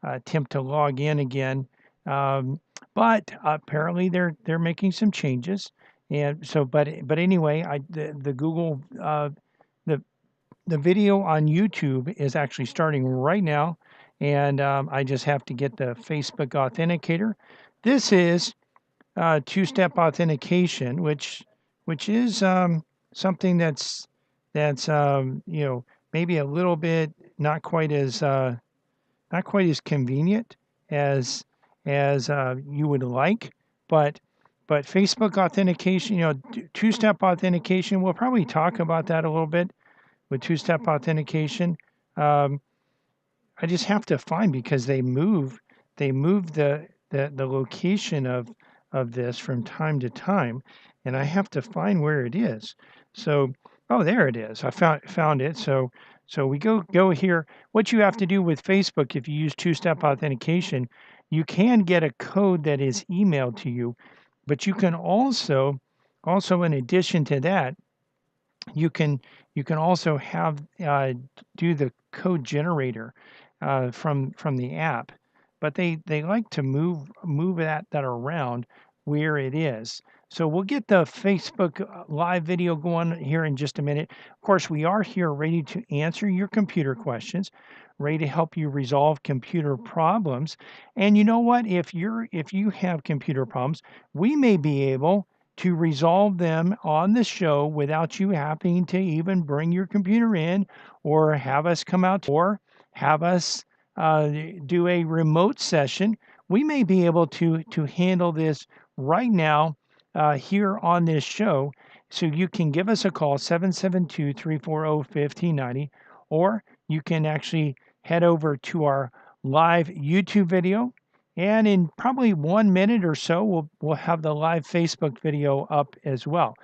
attempt to log in again. But apparently they're making some changes. And so, but anyway, the Google the the video on YouTube is actually starting right now, and I just have to get the Facebook Authenticator. This is two-step authentication, which is something that's maybe a little bit not quite as convenient as you would like, but Facebook authentication, two-step authentication. We'll probably talk about that a little bit with two-step authentication. Um, I just have to find because they move the location of this from time to time, and I have to find where it is. So, oh, there it is. I found it. So we go here. What you have to do with Facebook if you use two-step authentication, you can get a code that is emailed to you, but you can also in addition to that, you can also have do the code generator from the app, but they like to move that around where it is. So we'll get the Facebook live video going here in just a minute. Of course, we are here ready to answer your computer questions, ready to help you resolve computer problems. And you know what? If you have computer problems, we may be able to resolve them on the show without you having to even bring your computer in or have us come out or have us do a remote session. We may be able to handle this right now here on this show. So you can give us a call, 772-340-1590, or you can actually head over to our live YouTube video, and in probably 1 minute or so, we'll have the live Facebook video up as well.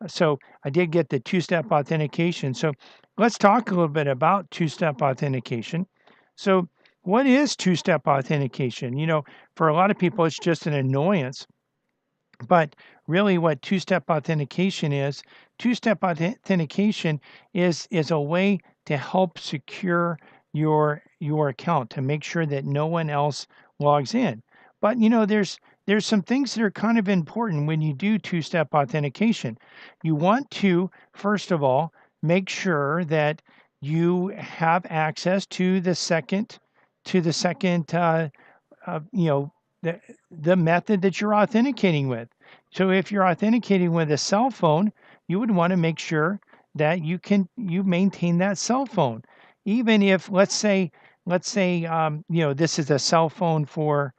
So I did get the two-step authentication. So let's talk a little bit about two-step authentication. So what is two-step authentication? For a lot of people, it's just an annoyance. But really, what two-step authentication is, two-step authentication is a way to help secure your account to make sure that no one else logs in. But there's some things that are kind of important when you do two-step authentication. You want to, first of all, make sure that you have access to the second the method that you're authenticating with. So if you're authenticating with a cell phone, you would want to make sure that you maintain that cell phone. Even if let's say this is a cell phone for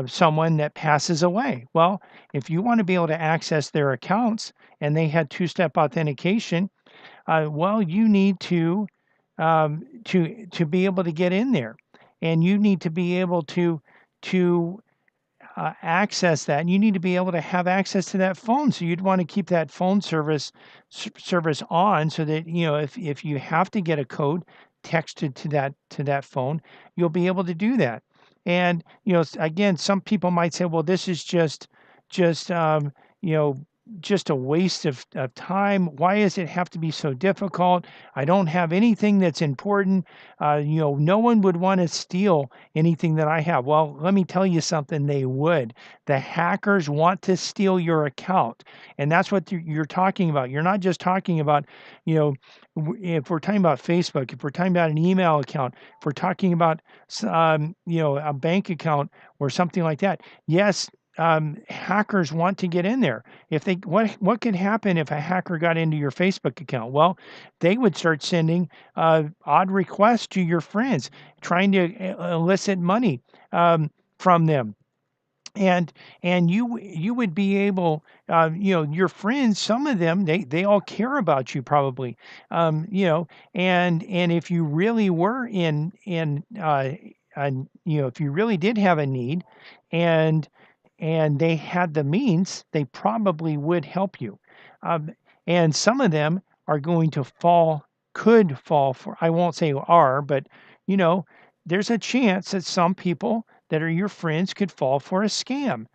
someone that passes away. Well, if you want to be able to access their accounts and they had two-step authentication, well, you need to be able to get in there, and you need to be able to access that. And you need to be able to have access to that phone. So you'd want to keep that phone service on, so that if you have to get a code texted to that phone, you'll be able to do that. And again, some people might say, well, this is just you know just a waste of time. Why does it have to be so difficult? I don't have anything that's important. No one would want to steal anything that I have. Well, let me tell you something, they would. The hackers want to steal your account. And that's what you're talking about. You're not just talking about, if we're talking about Facebook, if we're talking about an email account, if we're talking about, a bank account or something like that. Yes, hackers want to get in there. If they what could happen if a hacker got into your Facebook account? Well, they would start sending odd requests to your friends, trying to elicit money from them. And you would be able, your friends, some of them, they all care about you probably, and if you really were if you really did have a need, and they had the means, they probably would help you. Um, and some of them are going to could fall for, I won't say are, but you know, there's a chance that some people that are your friends could fall for a scam,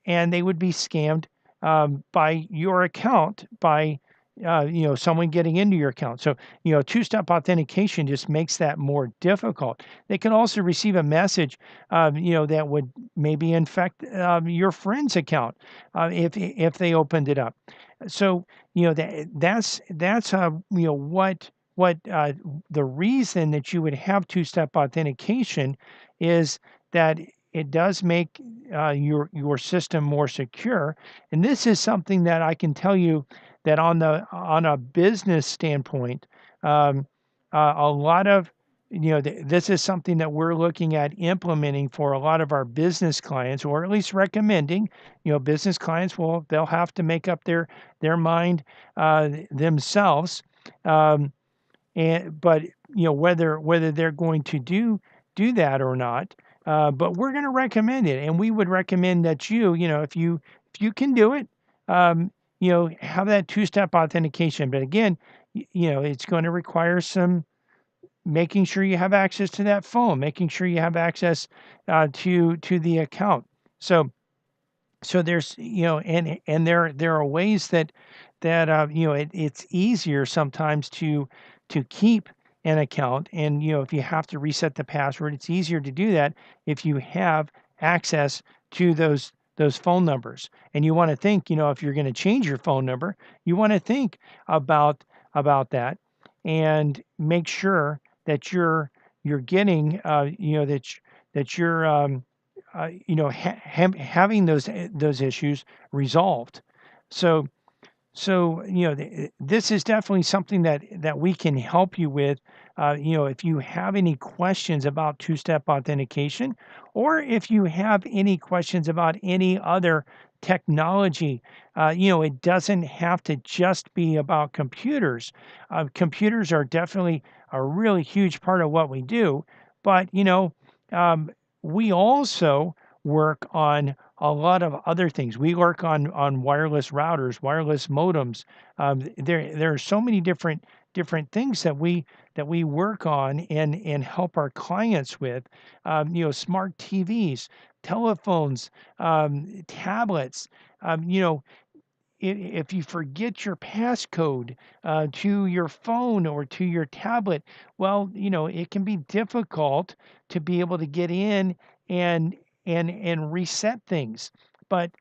and they would be scammed by your account, by someone getting into your account. So, two-step authentication just makes that more difficult. They can also receive a message, that would maybe infect your friend's account if they opened it up. So, that's the reason that you would have two-step authentication is that it does make your system more secure. And this is something that I can tell you that on a business standpoint, um, a lot of this is something that we're looking at implementing for a lot of our business clients, or at least recommending. Business clients will they'll have to make up their mind themselves, um, and but whether they're going to do that or not. But we're going to recommend it, and we would recommend that if you can do it, um, have that two-step authentication. But again, it's going to require some making sure you have access to that phone, making sure you have access to the account. So there's and there are ways that it's easier sometimes to keep an account. And if you have to reset the password, it's easier to do that if you have access to those phone numbers. And you want to think, if you're going to change your phone number, you want to think about that and make sure that you're getting that you're having those issues resolved. So this is definitely something that we can help you with. If you have any questions about two-step authentication, or if you have any questions about any other technology, it doesn't have to just be about computers. Computers are definitely a really huge part of what we do, but um, we also work on a lot of other things. We work on wireless routers, wireless modems. There are so many different things that we work on and help our clients with. Smart TVs, telephones, tablets. Um, you know, if you forget your passcode to your phone or to your tablet, well, it can be difficult to be able to get in and and reset things. But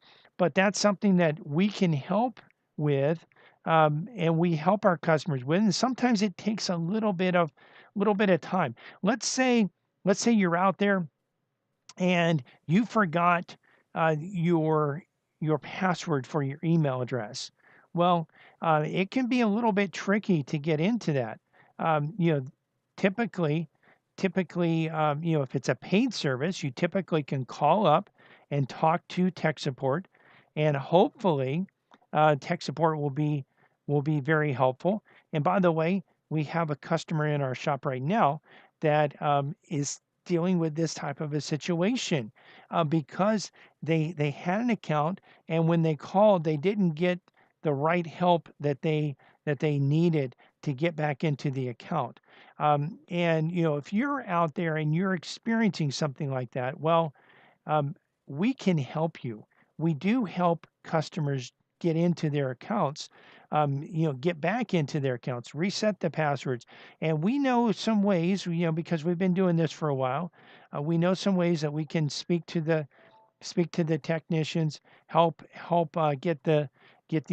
that's something that we can help with, and we help our customers with. And sometimes it takes a little bit of time. Let's say you're out there and you forgot your password for your email address. Well, it can be a little bit tricky to get into that. Um, you know, typically, if it's a paid service, you typically can call up and talk to tech support, and hopefully, tech support will be very helpful. And by the way, we have a customer in our shop right now that is dealing with this type of a situation because they had an account, and when they called, they didn't get the right help that they needed to get back into the account. And if you're out there and you're experiencing something like that, well, um, we can help you. We do help customers get into their accounts, get back into their accounts, reset the passwords. And we know some ways, because we've been doing this for a while, we know some ways that we can speak to the technicians, help get the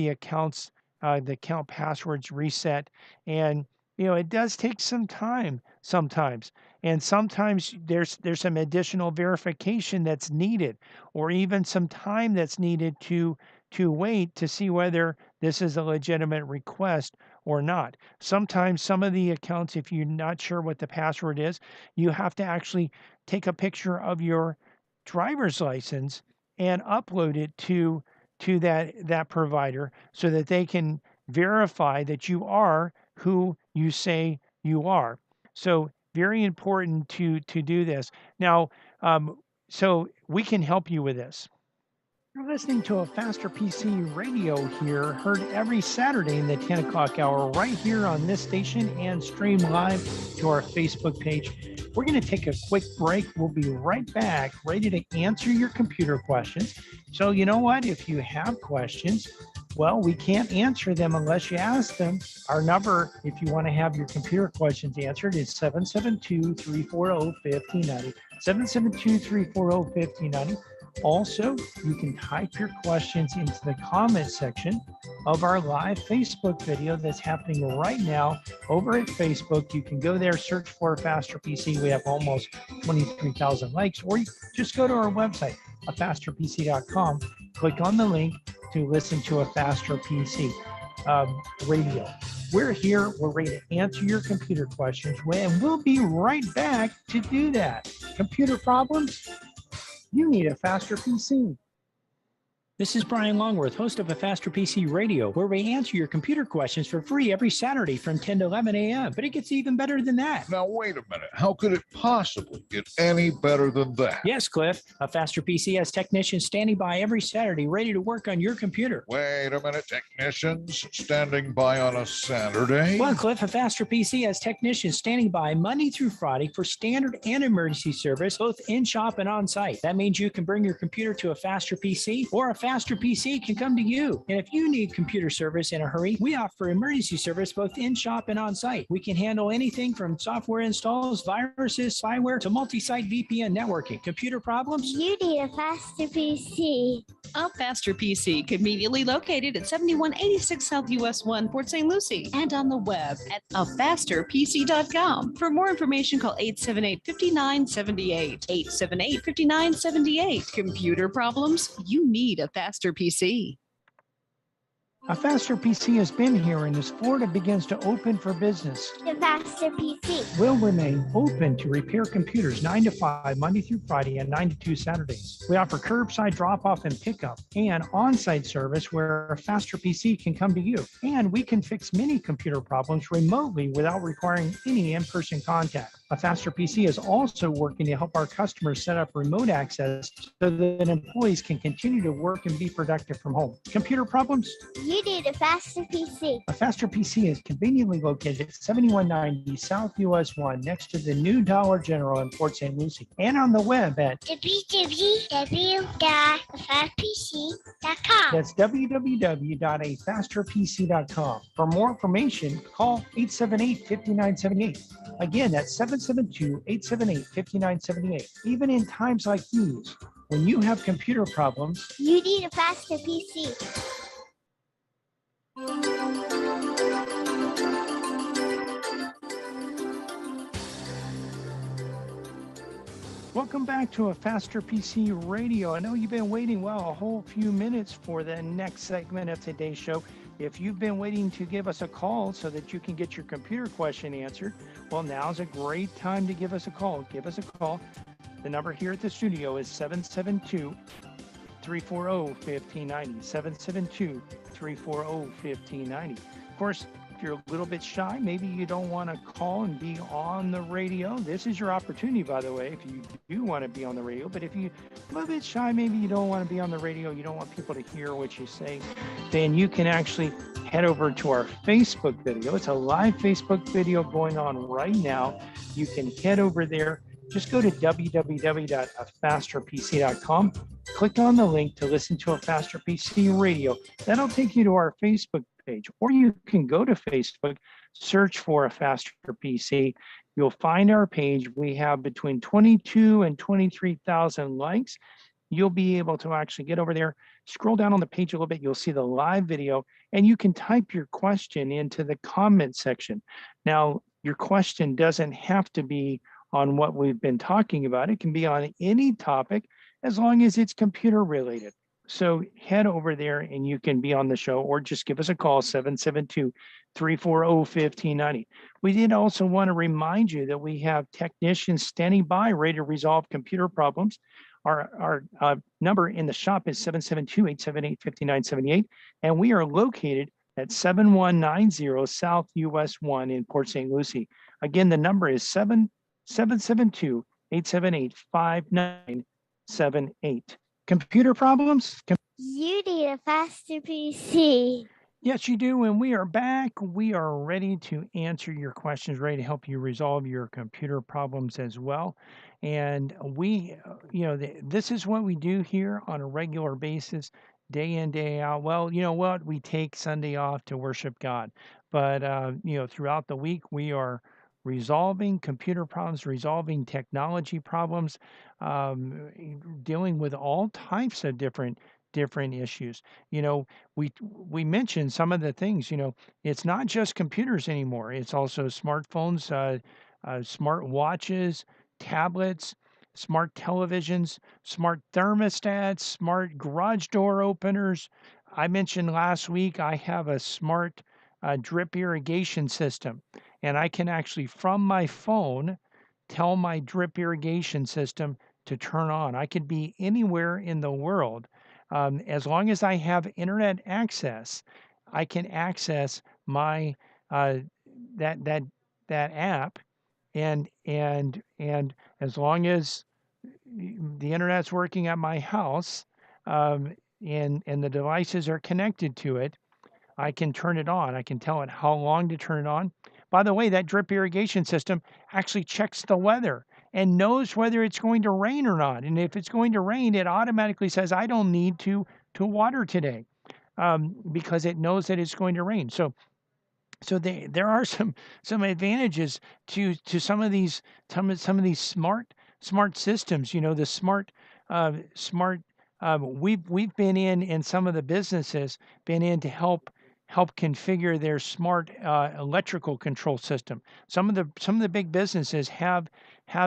accounts, the account passwords reset. And it does take some time sometimes, and sometimes there's some additional verification that's needed, or even some time that's needed to wait to see whether this is a legitimate request or not. Sometimes some of the accounts, if you're not sure what the password is, you have to actually take a picture of your driver's license and upload it to that provider so that they can verify that you are who you say you are. So very important to do this. Now, so we can help you with this. You're listening to a Faster PC radio here, heard every Saturday in the 10 o'clock hour, right here on this station and stream live to our Facebook page. We're going to take a quick break. We'll be right back, ready to answer your computer questions. So, you know what? If you have questions, Well, we can't answer them unless you ask them. Our number, if you want to have your computer questions answered, is 772-340-5090. 772-340-5090. Also, you can type your questions into the comment section of our live Facebook video that's happening right now over at Facebook. You can go there, search for Faster PC. We have almost 23,000 likes, or you just go to our website, afasterpc.com, click on the link to listen to a Faster PC radio. We're here, we're ready to answer your computer questions, and we'll be right back to do that. Computer problems? You need a Faster PC. This is Brian Longworth, host of A Faster PC Radio, where we answer your computer questions for free every Saturday from 10 to 11 a.m. But it gets even better than that. Now, wait a minute. How could it possibly get any better than that? Yes, Cliff. A Faster PC has technicians standing by every Saturday ready to work on your computer. Wait a minute. Technicians standing by on a Saturday? Well, Cliff, A Faster PC has technicians standing by Monday through Friday for standard and emergency service, both in-shop and on-site. That means you can bring your computer to A Faster PC, or A Faster PC can come to you. And if you need computer service in a hurry, we offer emergency service both in-shop and on-site. We can handle anything from software installs, viruses, spyware, to multi-site VPN networking. Computer problems? You need a Faster PC. A Faster PC, conveniently located at 7186 South US 1, Port St. Lucie, and on the web at afasterpc.com. For more information, call 878-5978. 878-5978. Computer problems? You need a Faster PC. A Faster PC has been here, and as Florida begins to open for business, The Faster PC. will remain open to repair computers 9 to 5, Monday through Friday, and 9 to 2 Saturdays. We offer curbside drop-off and pickup, and on-site service where a Faster PC can come to you. And we can fix many computer problems remotely without requiring any in-person contact. A Faster PC is also working to help our customers set up remote access so that employees can continue to work and be productive from home. Computer problems? You need a Faster PC. A Faster PC is conveniently located at 7190 South US 1 next to the new Dollar General in Port St. Lucie, and on the web at www.afasterpc.com. that's www.afasterpc.com. For more information, call 878-5978. Again, that's 772-878-5978. Even in times like these, when you have computer problems, You need a Faster PC. welcome back to A Faster PC Radio. I know you've been waiting, a whole few minutes for the next segment of today's show. If you've been waiting to give us a call so that you can get your computer question answered, well, now's a great time to give us a call. Give us a call. The number here at the studio is 772-340-1590. 772-340-1590. Of course, if you're a little bit shy, maybe you don't want to call and be on the radio. This is your opportunity, by the way, if you do want to be on the radio. But if you're a little bit shy, maybe you don't want to be on the radio, you don't want people to hear what you say, then you can actually head over to our Facebook video. It's a live Facebook video going on right now. You can head over there. Just go to www.afasterpc.com. Click on the link to listen to A Faster PC Radio. That'll take you to our Facebook page, or you can go to Facebook, search for A Faster PC. You'll find our page. We have between 22 and 23,000 likes. You'll be able to actually get over there, scroll down on the page a little bit. You'll see the live video, and you can type your question into the comment section. Now, your question doesn't have to be on what we've been talking about. It can be on any topic as long as it's computer related. So head over there and you can be on the show, or just give us a call, 772-340-1590. We did also want to remind you that we have technicians standing by ready to resolve computer problems. Our number in the shop is 772-878-5978, and we are located at 7190 South US 1 in Port St. Lucie. Again, the number is 772-878-5978. Computer problems? You need a Faster PC. Yes, you do. And we are back. We are ready to answer your questions, ready to help you resolve your computer problems as well. And we, this is what we do here on a regular basis. day in, day out. Well, you know what? We take Sunday off to worship God, but throughout the week we are resolving computer problems, resolving technology problems, dealing with all types of different issues. You know, we mentioned some of the things. It's not just computers anymore. It's also smartphones, smart watches, tablets, smart televisions, smart thermostats, smart garage door openers. I mentioned last week I have a smart drip irrigation system, and I can actually, from my phone, tell my drip irrigation system to turn on. I could be anywhere in the world. As long as I have internet access, I can access my uh, that that that app, and as long as the internet's working at my house, and the devices are connected to it, I can turn it on. I can tell it how long to turn it on. By the way, that drip irrigation system actually checks the weather and knows whether it's going to rain or not. And if it's going to rain, it automatically says, I don't need to water today, because it knows that it's going to rain. There are some advantages to some of these smart systems. The smart we've been in some of the businesses, been in to help configure their smart electrical control system. Some of the big businesses have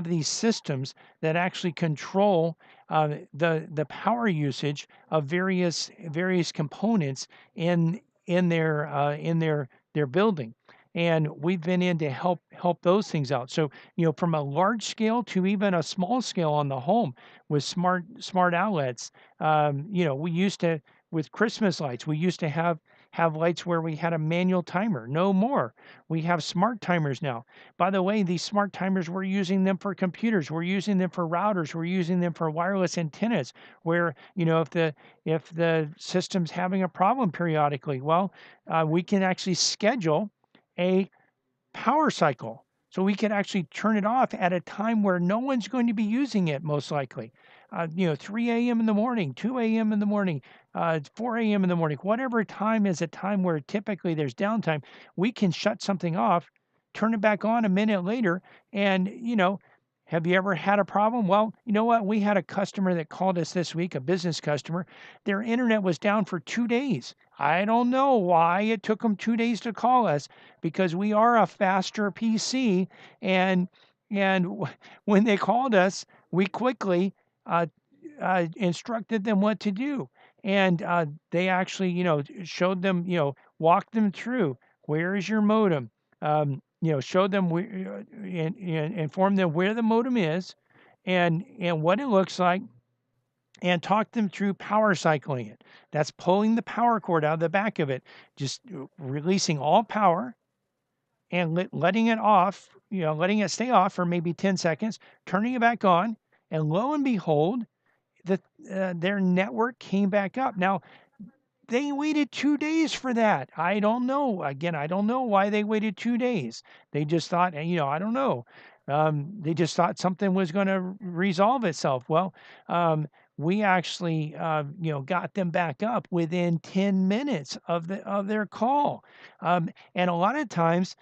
these systems that actually control the power usage of various components in their building. And we've been in to help those things out. So, from a large scale to even a small scale on the home with smart outlets. We used to, with Christmas lights, we used to have lights where we had a manual timer. No more. We have smart timers now. By the way, these smart timers, we're using them for computers, we're using them for routers, we're using them for wireless antennas, where, if the system's having a problem periodically, well, we can actually schedule a power cycle. So we can actually turn it off at a time where no one's going to be using it, most likely. 3 a.m. in the morning, 2 a.m. in the morning, 4 a.m. in the morning, whatever time is a time where typically there's downtime, we can shut something off, turn it back on a minute later, and, have you ever had a problem? Well, you know what? We had a customer that called us this week, a business customer. Their internet was down for 2 days. I don't know why it took them 2 days to call us, because we are a faster PC, and when they called us, we quickly uh, instructed them what to do, and they actually, showed them, walked them through, where is your modem, showed them and informed them where the modem is, and what it looks like, and talk them through power cycling it. That's pulling the power cord out of the back of it, just releasing all power and letting it off, letting it stay off for maybe 10 seconds, turning it back on, and lo and behold, their network came back up. Now, they waited 2 days for that. I don't know. Again, I don't know why they waited 2 days. They just thought, I don't know. They just thought something was going to resolve itself. Well, we actually, got them back up within 10 minutes of their call. And a lot of times,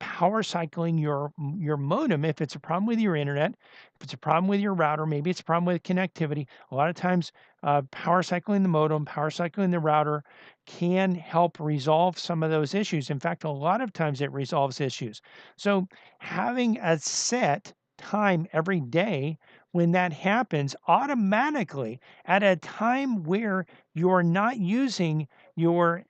power cycling your modem, if it's a problem with your internet, if it's a problem with your router, maybe it's a problem with connectivity. A lot of times, power cycling the modem, power cycling the router can help resolve some of those issues. In fact, a lot of times it resolves issues. So having a set time every day when that happens automatically at a time where you're not using your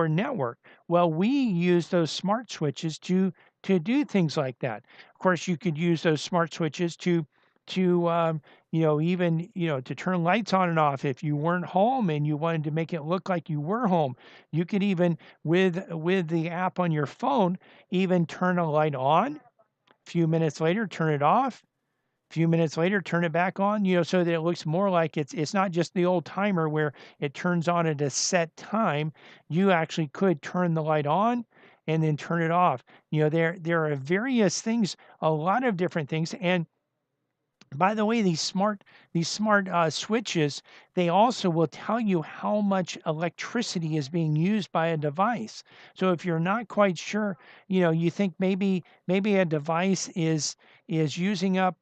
network. Well, we use those smart switches to do things like that. Of course, you could use those smart switches to even, to turn lights on and off if you weren't home and you wanted to make it look like you were home. You could even, with the app on your phone, even turn a light on. A few minutes later, turn it off. A few minutes later, turn it back on, so that it looks more like it's not just the old timer where it turns on at a set time. You actually could turn the light on and then turn it off. There are various things, a lot of different things, and By the way, these smart switches, they also will tell you how much electricity is being used by a device. So if you're not quite sure, you think maybe a device is using up,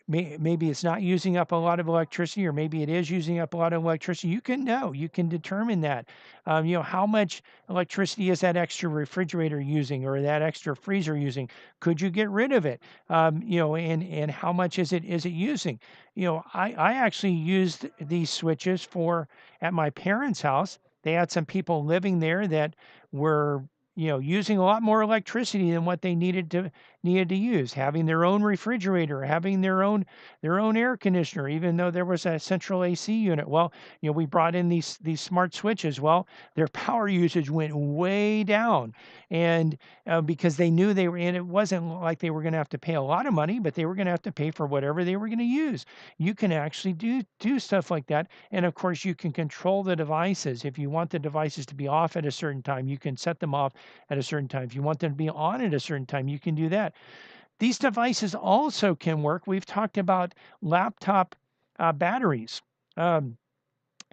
maybe it's not using up a lot of electricity, or maybe it is using up a lot of electricity. You can determine that. How much electricity is that extra refrigerator using, or that extra freezer using? Could you get rid of it? And how much is it using? I actually used these switches for at my parents' house. They had some people living there that were using a lot more electricity than what they needed to use, having their own refrigerator, having their own air conditioner, even though there was a central AC unit. Well, we brought in these smart switches. Well, their power usage went way down, and because they knew they were in. It wasn't like they were going to have to pay a lot of money, but they were going to have to pay for whatever they were going to use. You can actually do stuff like that, and of course, you can control the devices. If you want the devices to be off at a certain time, you can set them off at a certain time. If you want them to be on at a certain time, you can do that. These devices also can work. We've talked about laptop batteries. Um,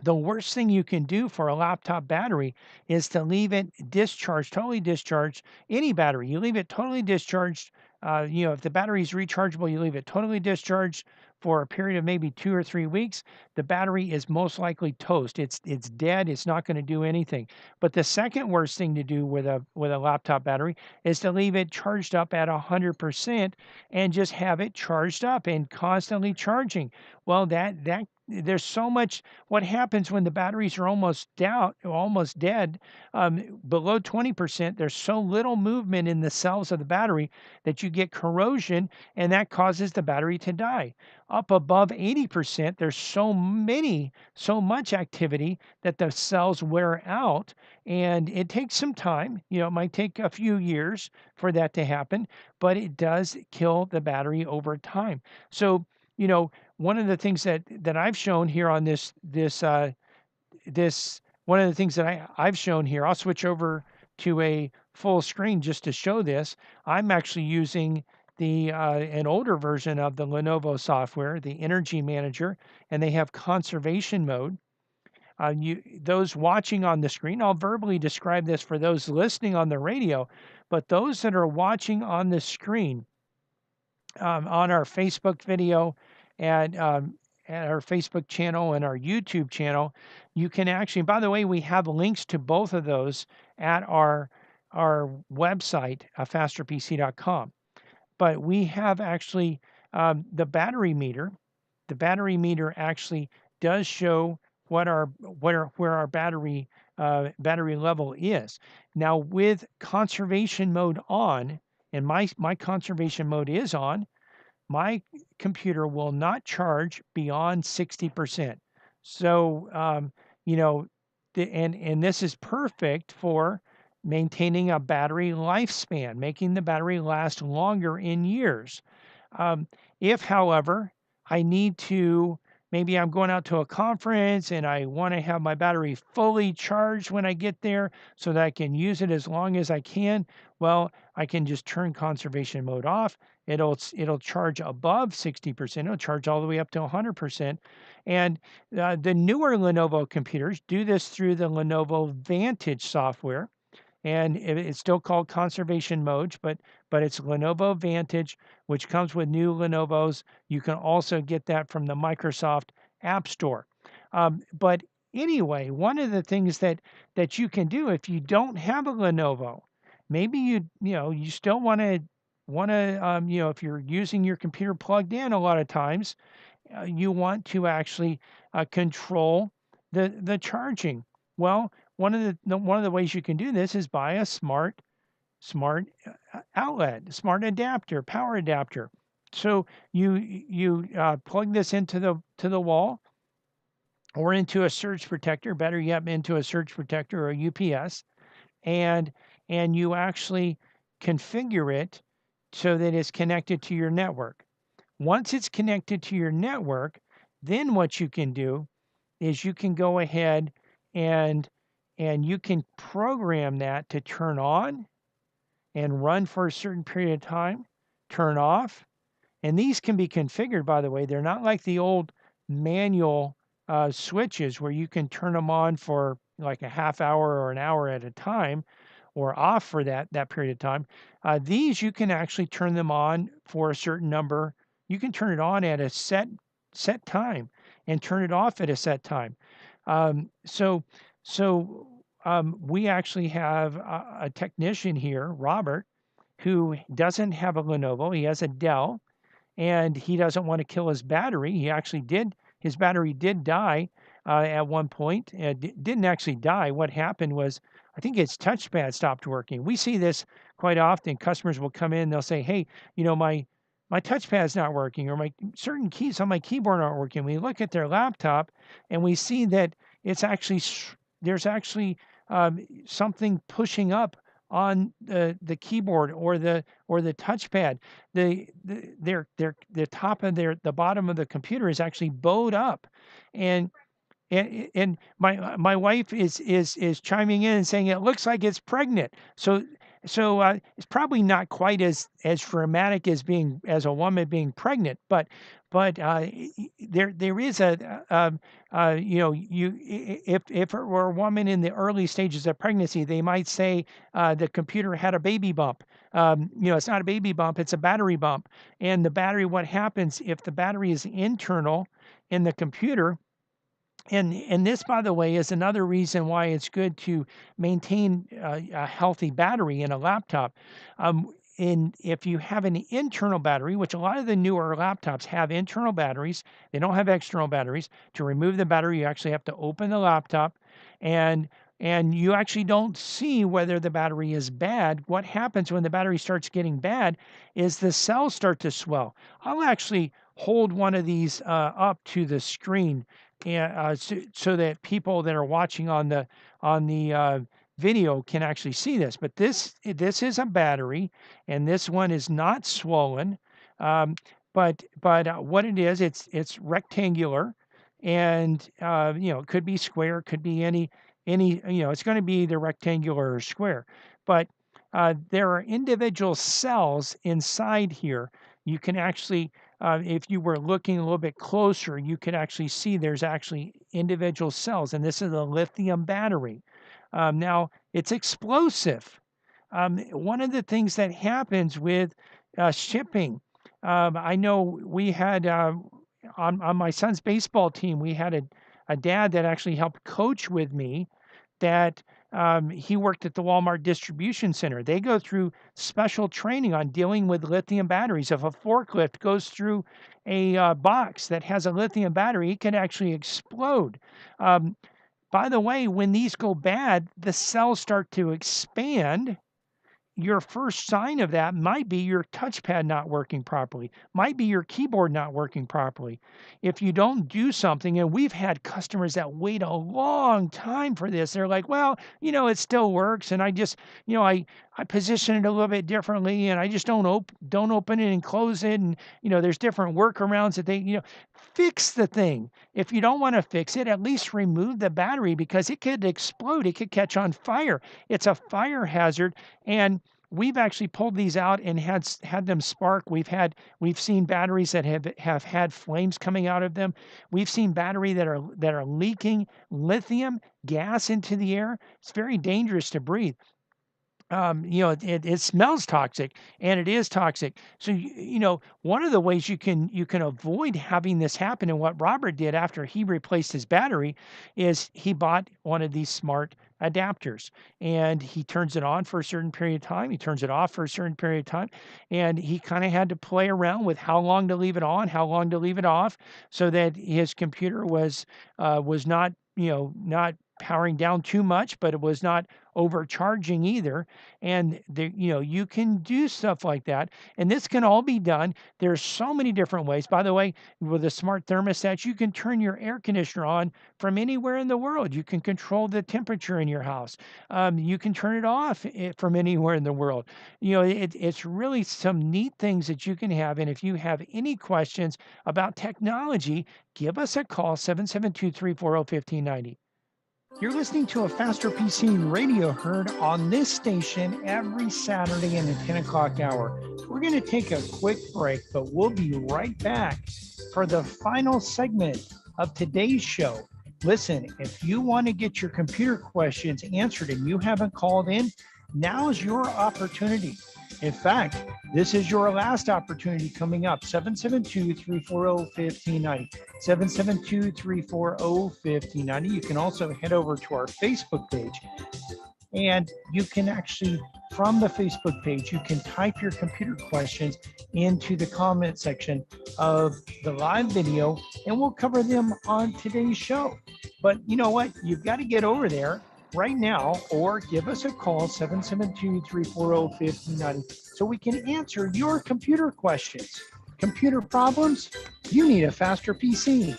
the worst thing you can do for a laptop battery is to leave it discharged, totally discharged. Any battery, you leave it totally discharged. If the battery is rechargeable, you leave it totally discharged for a period of maybe 2 or 3 weeks. The battery is most likely toast. It's dead. It's not going to do anything. But the second worst thing to do with a laptop battery is to leave it charged up at 100% and just have it charged up and constantly charging. Well, that there's so much. What happens when the batteries are almost down, almost dead, below 20%, there's so little movement in the cells of the battery that you get corrosion, and that causes the battery to die. Up above 80%, there's so much activity that the cells wear out, and it takes some time. It might take a few years for that to happen, but it does kill the battery over time. So, one of the things that I've shown here on this one of the things that I've shown here, I'll switch over to a full screen just to show this. I'm actually using the an older version of the Lenovo software, the Energy Manager, and they have conservation mode. Those watching on the screen, I'll verbally describe this for those listening on the radio, but those that are watching on the screen, on our Facebook video and at our Facebook channel and our YouTube channel, you can actually. By the way, we have links to both of those at our website, fasterpc.com. But we have actually the battery meter. The battery meter actually does show where our battery level is. Now with conservation mode on, and my conservation mode is on, my computer will not charge beyond 60%. So, you know, and this is perfect for maintaining a battery lifespan, making the battery last longer in years. If, however, I need to, maybe I'm going out to a conference and I want to have my battery fully charged when I get there so that I can use it as long as I can, well, I can just turn conservation mode off. It'll charge above 60%. It'll charge all the way up to 100%. And the newer Lenovo computers do this through the Lenovo Vantage software, and it's still called conservation mode, but it's Lenovo Vantage, which comes with new Lenovo's. You can also get that from the Microsoft App Store. But anyway, one of the things that you can do if you don't have a Lenovo, maybe you still want to if you're using your computer plugged in a lot of times, you want to actually control the charging. Well, one of the ways you can do this is buy a smart outlet, smart adapter, power adapter. So you plug this into the wall or into a surge protector, better yet, into a surge protector or a UPS, and you actually configure it so that it's connected to your network. Once it's connected to your network, then what you can do is you can go ahead and you can program that to turn on and run for a certain period of time, turn off And these can be configured, by the way. They're not like the old manual switches where you can turn them on for like a half hour or an hour at a time, or off for that period of time. These you can actually turn them on for a certain number. You can turn it on at a set time and turn it off at a set time. Um, so we actually have a technician here, Robert, who doesn't have a Lenovo. He has a Dell, and he doesn't want to kill his battery. He actually did. His battery did die at one point. Didn't actually die. What happened was, I think his touchpad stopped working. We see this quite often. Customers will come in. They'll say, "Hey, my touchpad's not working, or my certain keys on my keyboard aren't working." We look at their laptop, and we see that it's actually there's actually something pushing up on the keyboard or the touchpad. The top of the bottom of the computer is actually bowed up, and and my wife is chiming in and saying it looks like it's pregnant. So it's probably not quite as dramatic as a woman being pregnant, but there is if it were a woman in the early stages of pregnancy, they might say the computer had a baby bump. It's not a baby bump, it's a battery bump. And the battery, what happens if the battery is internal in the computer? And this, by the way, is another reason why it's good to maintain a healthy battery in a laptop. If you have an internal battery, which a lot of the newer laptops have internal batteries, they don't have external batteries. To remove the battery, you actually have to open the laptop, and you actually don't see whether the battery is bad. What happens when the battery starts getting bad is the cells start to swell. I'll actually hold one of these up to the screen, and so that people that are watching on the video can actually see this. But this is a battery, and this one is not swollen. But what it is, it's rectangular, and it could be square, could be any it's going to be either rectangular or square. But there are individual cells inside here. You can actually, if you were looking a little bit closer, you could actually see there's actually individual cells, and this is a lithium battery. Now, it's explosive. One of the things that happens with shipping, I know we had on my son's baseball team, we had a dad that actually helped coach with me, that he worked at the Walmart distribution center. They go through special training on dealing with lithium batteries. If a forklift goes through a box that has a lithium battery, it can actually explode. By the way, when these go bad, the cells start to expand. Your first sign of that might be your touchpad not working properly, might be your keyboard not working properly. If you don't do something, and we've had customers that wait a long time for this, they're like, well, it still works, and I just, I position it a little bit differently, and I just don't open it and close it, and there's different workarounds that they, fix the thing. If you don't want to fix it, at least remove the battery, because it could explode, it could catch on fire. It's a fire hazard, and we've actually pulled these out and had them spark. We've seen batteries that have had flames coming out of them. We've seen battery that are leaking lithium gas into the air. It's very dangerous to breathe. It smells toxic, and it is toxic. So one of the ways you can avoid having this happen, and what Robert did after he replaced his battery, is he bought one of these smart adapters, and he turns it on for a certain period of time, he turns it off for a certain period of time, and he kind of had to play around with how long to leave it on, how long to leave it off, so that his computer was not not powering down too much, but it was not overcharging either. And you can do stuff like that, and this can all be done. There's so many different ways. By the way, with a smart thermostat, you can turn your air conditioner on from anywhere in the world. You can control the temperature in your house. You can turn it off from anywhere in the world. It's really some neat things that you can have. And if you have any questions about technology, give us a call, 772-340-1590. You're listening to a Faster PC radio heard on this station every Saturday in the 10 o'clock hour. We're going to take a quick break, but we'll be right back for the final segment of today's show. Listen, if you want to get your computer questions answered and you haven't called in, now's your opportunity. In fact, this is your last opportunity coming up, 772-340-1590, 772-340-1590. You can also head over to our Facebook page, and you can actually, from the Facebook page, you can type your computer questions into the comment section of the live video, and we'll cover them on today's show. But you know what? You've got to get over there right now or give us a call, 772-340-1590, so we can answer your computer questions. Computer problems? You need a Faster PC.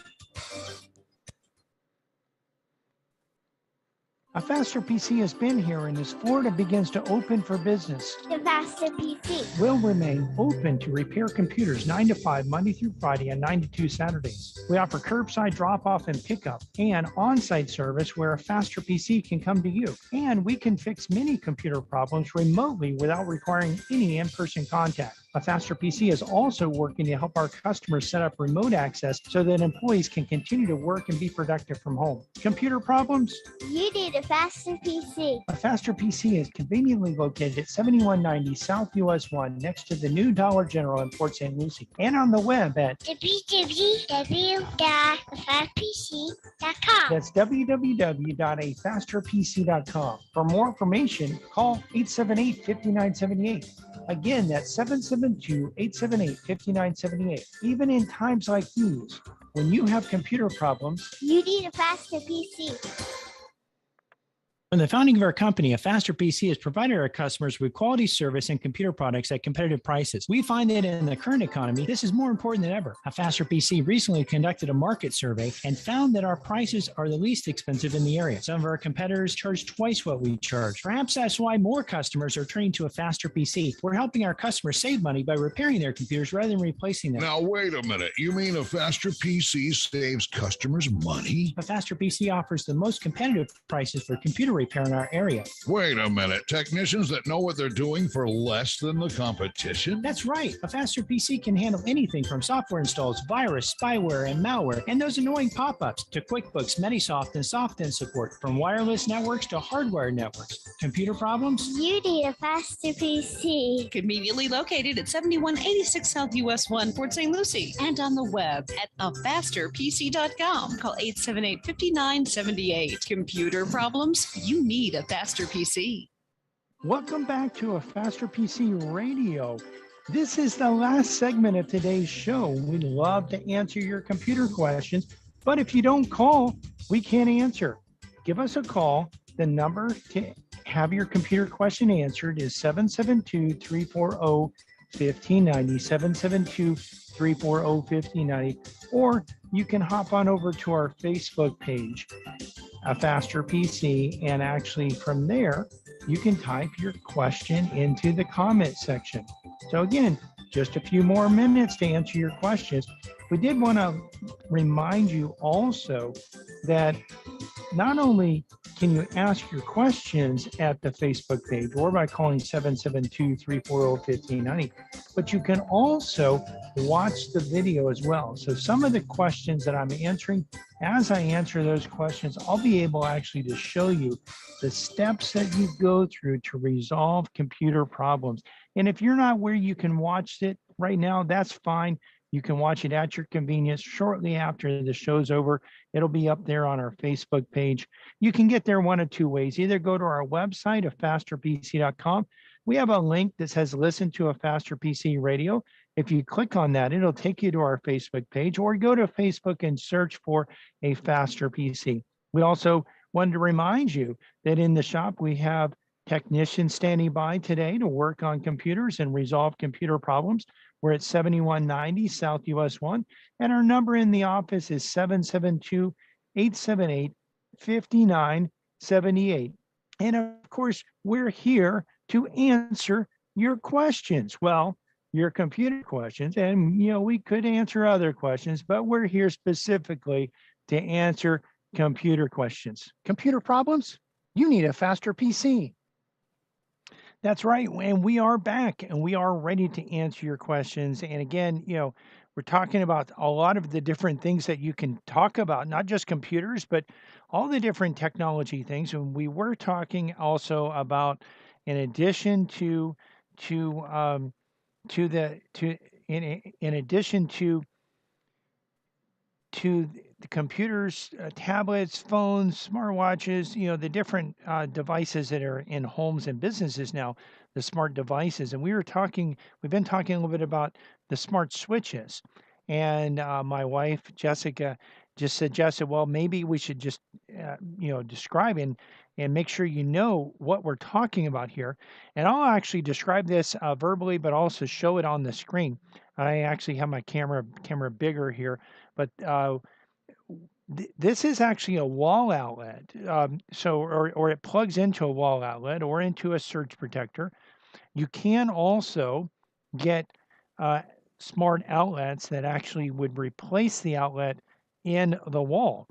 A Faster PC has been here, and as Florida begins to open for business, The Faster PC. will remain open to repair computers 9 to 5, Monday through Friday, and 9 to 2 Saturdays. We offer curbside drop-off and pickup and on-site service where a Faster PC can come to you. And we can fix many computer problems remotely without requiring any in-person contact. A Faster PC is also working to help our customers set up remote access so that employees can continue to work and be productive from home. Computer problems? You need a Faster PC. A Faster PC is conveniently located at 7190 South US 1 next to the new Dollar General in Port St. Lucie, and on the web at www.afasterpc.com. that's www.afasterpc.com. For more information, call 878-5978. Again, that's 772-878-5978. Even in times like these, when you have computer problems, You need a Faster PC. from the founding of our company, a Faster PC has provided our customers with quality service and computer products at competitive prices. We find that in the current economy, this is more important than ever. A Faster PC recently conducted a market survey and found that our prices are the least expensive in the area. Some of our competitors charge twice what we charge. Perhaps that's why more customers are turning to a Faster PC. We're helping our customers save money by repairing their computers rather than replacing them. Now, wait a minute. You mean a Faster PC saves customers money? A Faster PC offers the most competitive prices for computer repair in our area. Wait a minute. Technicians that know what they're doing for less than the competition? That's right. A Faster PC can handle anything from software installs, virus, spyware, and malware, and those annoying pop-ups to QuickBooks, Metisoft, and SoftIn support, from wireless networks to hardware networks. Computer problems? You need a Faster PC. Conveniently located at 7186 South US 1, Port St. Lucie, and on the web at afasterpc.com. Call 878-5978. Computer problems? You need a Faster PC. Welcome back to a Faster PC Radio. This is the last segment of today's show. We'd love to answer your computer questions, but if you don't call, we can't answer. Give us a call. The number to have your computer question answered is 772-340-1590, 772-340-1590, or you can hop on over to our Facebook page, A Faster PC, and actually from there, you can type your question into the comment section. So again, just a few more minutes to answer your questions. We did want to remind you also that not only can you ask your questions at the Facebook page or by calling 772-340-1590, but you can also watch the video as well. So some of the questions that I'm answering, as I answer those questions, I'll be able actually to show you the steps that you go through to resolve computer problems. And if you're not where you can watch it right now, that's fine. You can watch it at your convenience shortly after the show's over. It'll be up there on our Facebook page. You can get there one of two ways. Either go to our website, afasterpc.com. We have a link that says listen to a Faster PC Radio. If you click on that, it'll take you to our Facebook page, or go to Facebook and search for a Faster PC. We also wanted to remind you that in the shop, we have technicians standing by today to work on computers and resolve computer problems. We're at 7190 South US 1, and our number in the office is 772-878-5978. And of course, we're here to answer your questions. Well, your computer questions, and we could answer other questions, but we're here specifically to answer computer questions. Computer problems? You need a faster PC. That's right. And we are back and we are ready to answer your questions. And again, we're talking about a lot of the different things that you can talk about, not just computers, but all the different technology things. And we were talking also about, in addition in addition to the computers, tablets, phones, smartwatches, the different devices that are in homes and businesses now, the smart devices. And we've been talking a little bit about the smart switches. And my wife, Jessica, just suggested, well, maybe we should just, describe and make sure you know what we're talking about here. And I'll actually describe this verbally, but also show it on the screen. I actually have my camera bigger here, but this is actually a wall outlet. Or it plugs into a wall outlet or into a surge protector. You can also get smart outlets that actually would replace the outlet in the wall.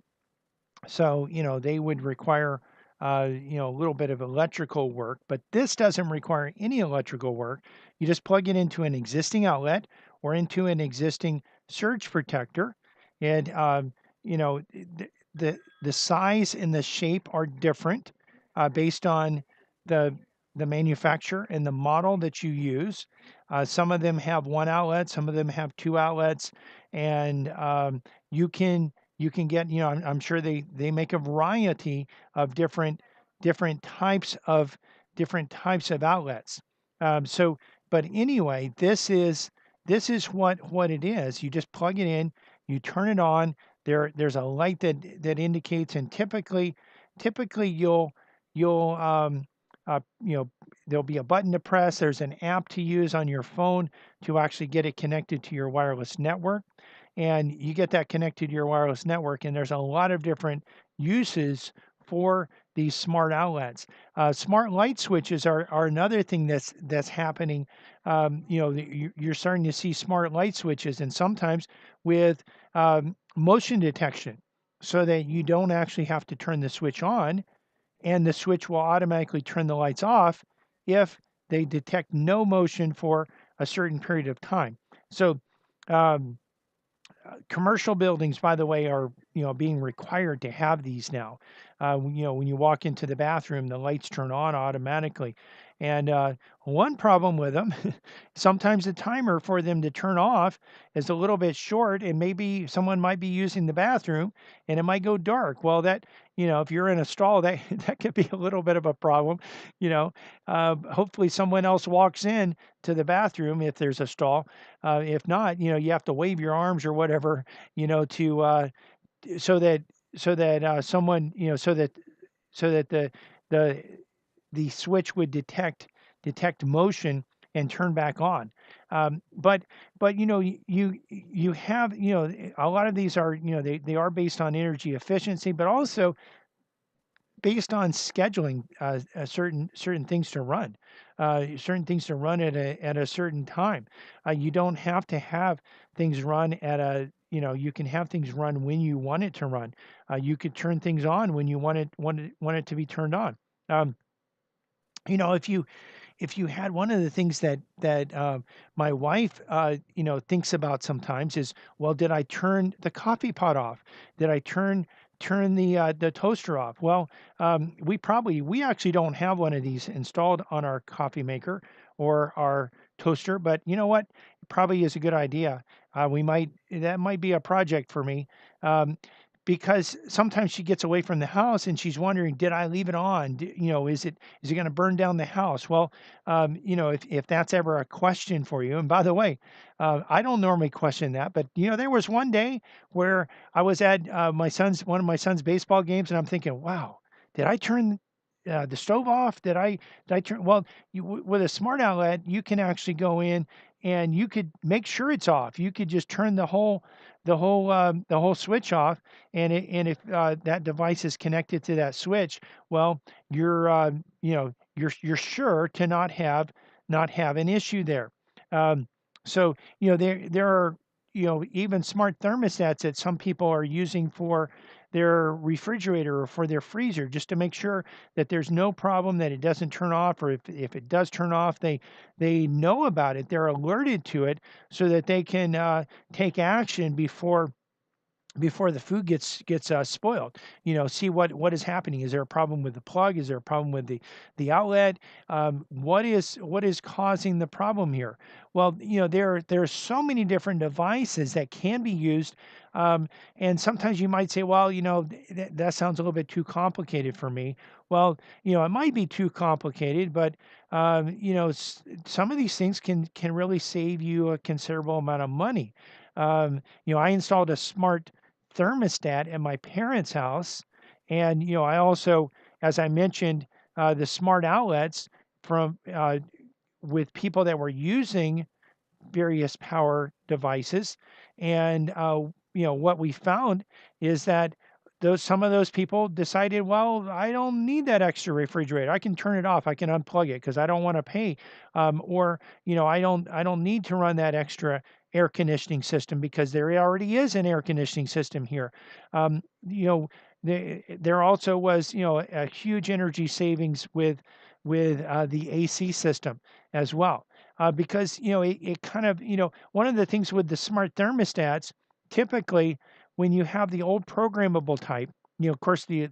So, they would require, a little bit of electrical work, but this doesn't require any electrical work. You just plug it into an existing outlet or into an existing surge protector. And, the size and the shape are different based on the manufacturer and the model that you use. Some of them have one outlet, some of them have two outlets, and you can get, I'm sure they make a variety of different types of outlets. But anyway, this is what it is. You just plug it in, you turn it on. There's a light that indicates, and typically you'll there'll be a button to press. There's an app to use on your phone to actually get it connected to your wireless network. And you get that connected to your wireless network, and there's a lot of different uses for these smart outlets. Smart light switches are another thing that's happening. You're starting to see smart light switches, and sometimes with motion detection, so that you don't actually have to turn the switch on, and the switch will automatically turn the lights off if they detect no motion for a certain period of time. So um, commercial buildings, by the way, are being required to have these now. When you walk into the bathroom, the lights turn on automatically. And one problem with them, sometimes the timer for them to turn off is a little bit short, and maybe someone might be using the bathroom, and it might go dark. Well, if you're in a stall, that that could be a little bit of a problem. Hopefully someone else walks in to the bathroom if there's a stall. If not, you have to wave your arms or whatever, to so that someone, so that the switch would detect motion and turn back on. But you have, a lot of these are, they are based on energy efficiency, but also based on scheduling certain things to run, at a certain time. You don't have to have things run at a you can have things run when you want it to run. You could turn things on when you want it to be turned on. Um, if you had, one of the things that my wife thinks about sometimes is, well, did I turn the coffee pot off? Did I turn the toaster off? Well, we actually don't have one of these installed on our coffee maker or our toaster, but you know what? It probably is a good idea. That might be a project for me. Because sometimes she gets away from the house and she's wondering, did I leave it on? Is it going to burn down the house? Well, if that's ever a question for you, and by the way, I don't normally question that, but there was one day where I was at one of my son's baseball games, and I'm thinking, wow, did I turn the stove off? Did I turn? Well, with a smart outlet, you can actually go in and you could make sure it's off. You could just turn the whole switch off, and if that device is connected to that switch, well, you're sure to not have an issue there. Um, so there are even smart thermostats that some people are using for their refrigerator or for their freezer, just to make sure that there's no problem, that it doesn't turn off, or if it does turn off, they know about it, they're alerted to it, so that they can take action before the food gets spoiled. See what is happening. Is there a problem with the plug? Is there a problem with the outlet? What is causing the problem here? Well, there are so many different devices that can be used, and sometimes you might say, well, that sounds a little bit too complicated for me. Well, it might be too complicated, but some of these things can really save you a considerable amount of money. I installed a smart thermostat at my parents' house. And, I also, as I mentioned, the smart outlets from with people that were using various power devices. And, what we found is that some of those people decided, well, I don't need that extra refrigerator. I can turn it off. I can unplug it because I don't want to pay. Or, I don't need to run that extra air conditioning system because there already is an air conditioning system here. Um, you know, there also was, a huge energy savings with the AC system as well. Because it kind of, one of the things with the smart thermostats, typically when you have the old programmable type, of course the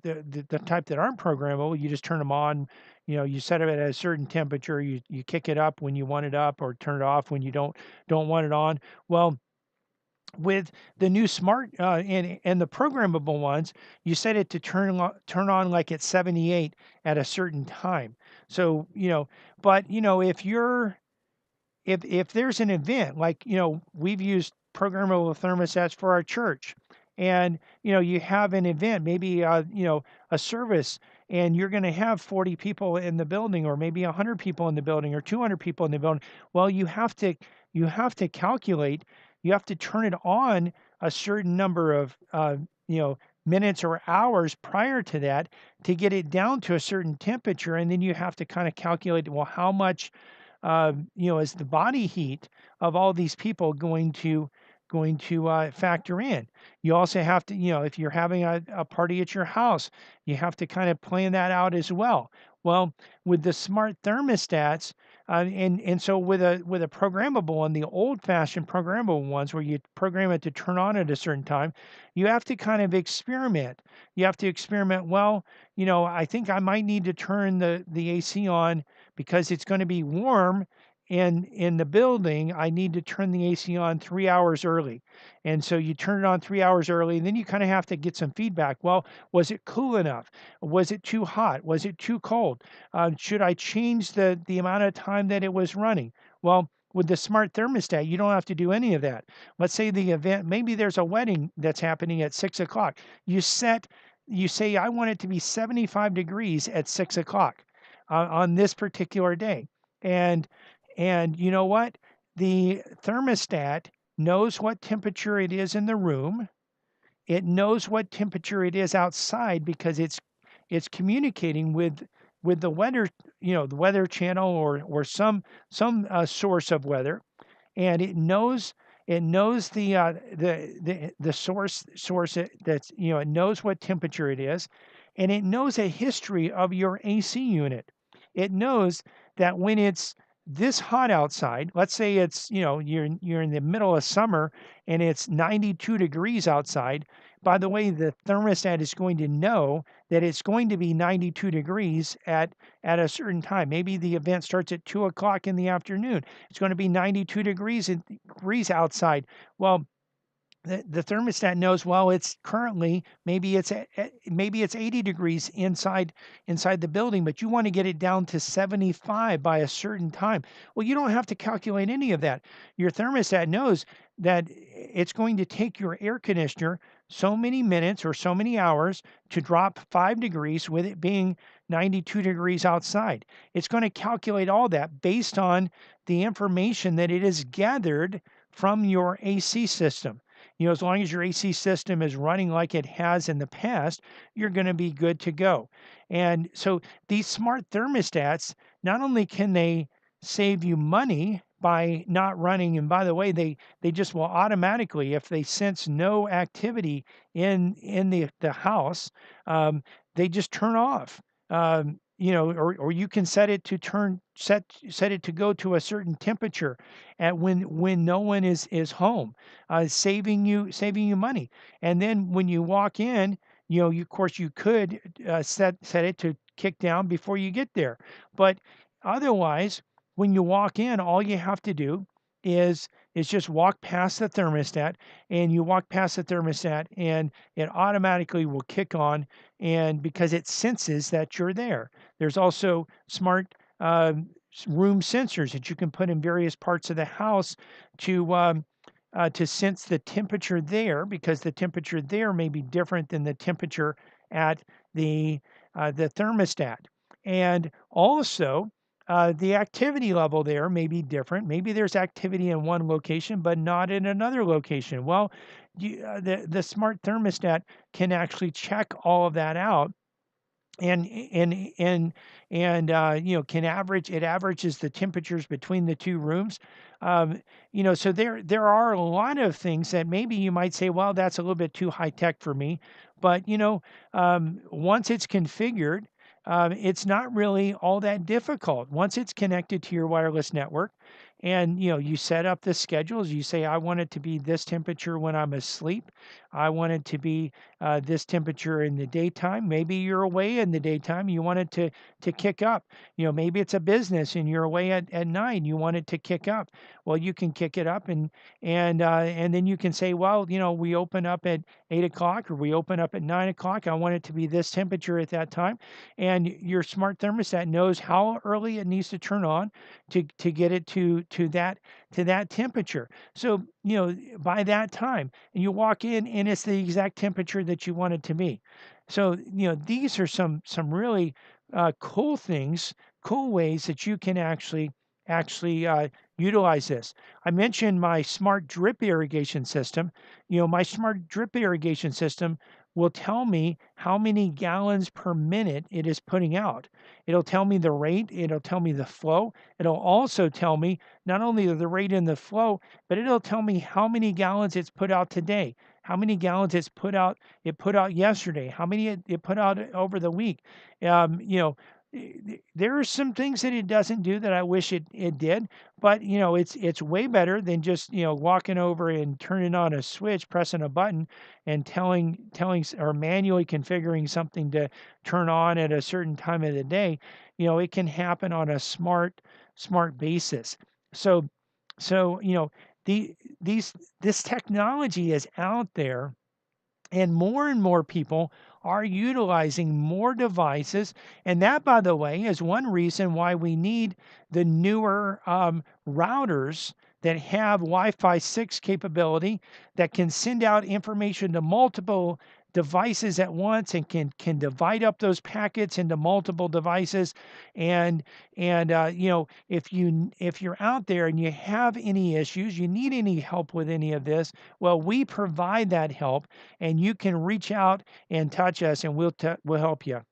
type that aren't programmable, you just turn them on. You set it at a certain temperature, you kick it up when you want it up, or turn it off when you don't want it on. Well, with the new smart and the programmable ones, you set it to turn on like at 78 at a certain time. So, but if there's an event, like, we've used programmable thermostats for our church, and you have an event, maybe a service, and you're going to have 40 people in the building, or maybe 100 people in the building, or 200 people in the building. Well, you have to calculate, you have to turn it on a certain number of minutes or hours prior to that, to get it down to a certain temperature. And then you have to kind of calculate, well, how much is the body heat of all these people going to factor in. You also have to, if you're having a party at your house, you have to kind of plan that out as well. Well, with the smart thermostats, and so with a programmable one, the old-fashioned programmable ones, where you program it to turn on at a certain time, you have to kind of experiment. You have to experiment. Well, I think I might need to turn the AC on because it's going to be warm in the building. I need to turn the AC on 3 hours early. And so you turn it on 3 hours early, and then you kind of have to get some feedback. Well, was it cool enough? Was it too hot? Was it too cold? Should I change the amount of time that it was running? Well, with the smart thermostat, you don't have to do any of that. Let's say the event, maybe there's a wedding that's happening at 6 o'clock. You say, I want it to be 75 degrees at 6 o'clock on this particular day. And you know what? The thermostat knows what temperature it is in the room. It knows what temperature it is outside, because it's communicating with the weather, the weather channel, or some source of weather. And it knows the source that's, it knows what temperature it is, and it knows a history of your AC unit. It knows that when it's this hot outside, let's say it's, you're in the middle of summer and it's 92 degrees outside. By the way, the thermostat is going to know that it's going to be 92 degrees at a certain time. Maybe the event starts at 2 o'clock in the afternoon. It's going to be 92 degrees outside. Well, the thermostat knows, well, it's currently, maybe it's 80 degrees inside the building, but you want to get it down to 75 by a certain time. Well, you don't have to calculate any of that. Your thermostat knows that it's going to take your air conditioner so many minutes or so many hours to drop 5 degrees, with it being 92 degrees outside. It's going to calculate all that based on the information that it has gathered from your AC system. As long as your AC system is running like it has in the past, you're going to be good to go. And so these smart thermostats, not only can they save you money by not running. And by the way, they just will automatically, if they sense no activity in the house, they just turn off. Or you can set it to set it to go to a certain temperature at when no one is home, saving you money. And then when you walk in, of course you could set it to kick down before you get there. But otherwise, when you walk in, all you have to do is just walk past the thermostat, and you walk past the thermostat and it automatically will kick on, and because it senses that you're there. There's also smart room sensors that you can put in various parts of the house to sense the temperature there, because the temperature there may be different than the temperature at the thermostat. And also, the activity level there may be different. Maybe there's activity in one location, but not in another location. Well, the smart thermostat can actually check all of that out, and can average. It averages the temperatures between the two rooms. So there are a lot of things that maybe you might say, well, that's a little bit too high tech for me. But once it's configured, it's not really all that difficult. Once it's connected to your wireless network, and you set up the schedules, you say, I want it to be this temperature when I'm asleep. I want it to be this temperature in the daytime. Maybe you're away in the daytime, you want it to kick up. Maybe it's a business and you're away at night, you want it to kick up. Well, you can kick it up, and then you can say, well, we open up at 8 o'clock, or we open up at 9 o'clock. I want it to be this temperature at that time. And your smart thermostat knows how early it needs to turn on to get it to that temperature. So, by that time, and you walk in and it's the exact temperature that you want it to be. So, these are some really cool things, cool ways that you can actually utilize this. I mentioned my smart drip irrigation system. My smart drip irrigation system will tell me how many gallons per minute it is putting out. It'll tell me the rate, it'll tell me the flow. It'll also tell me not only the rate and the flow, but it'll tell me how many gallons it's put out today, how many gallons it put out yesterday, how many it put out over the week. There are some things that it doesn't do that I wish it did, but it's way better than just walking over and turning on a switch, pressing a button, and telling or manually configuring something to turn on at a certain time of the day. It can happen on a smart basis. So this technology is out there, and more people are utilizing more devices. And that, by the way, is one reason why we need the newer routers that have Wi-Fi 6 capability, that can send out information to multiple devices at once, and can divide up those packets into multiple devices. And if you're out there and you have any issues, you need any help with any of this, well, we provide that help, and you can reach out and touch us, and we'll help you.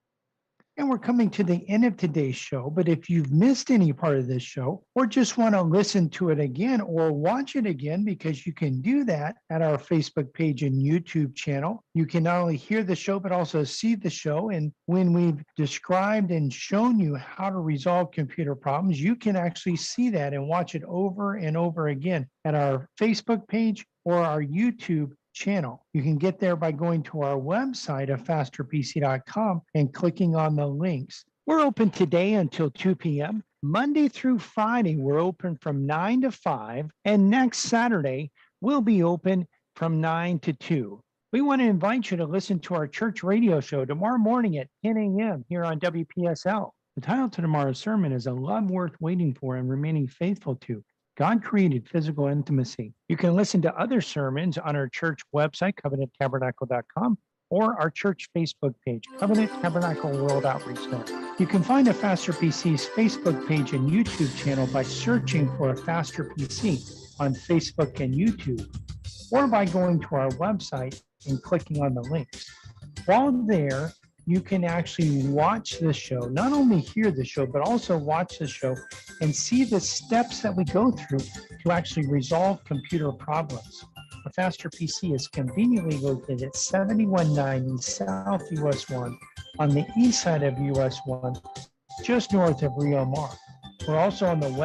And we're coming to the end of today's show, but if you've missed any part of this show, or just want to listen to it again or watch it again, because you can do that at our Facebook page and YouTube channel. You can not only hear the show, but also see the show. And when we've described and shown you how to resolve computer problems, you can actually see that and watch it over and over again at our Facebook page or our YouTube channel. You can get there by going to our website at fasterpc.com and clicking on the links. We're open today until 2 p.m. Monday through Friday, we're open from 9 to 5. And next Saturday, we'll be open from 9 to 2. We want to invite you to listen to our church radio show tomorrow morning at 10 a.m. here on WPSL. The title to tomorrow's sermon is A Love Worth Waiting For and Remaining Faithful To. God created physical intimacy. You can listen to other sermons on our church website, covenanttabernacle.com, or our church Facebook page, Covenant Tabernacle World Outreach Center. You can find a Faster PC's Facebook page and YouTube channel by searching for a Faster PC on Facebook and YouTube, or by going to our website and clicking on the links. While there, you can actually watch the show, not only hear the show, but also watch the show and see the steps that we go through to actually resolve computer problems. A Faster PC is conveniently located at 7190 South US 1 on the east side of US 1, just north of Rio Mar. We're also on the west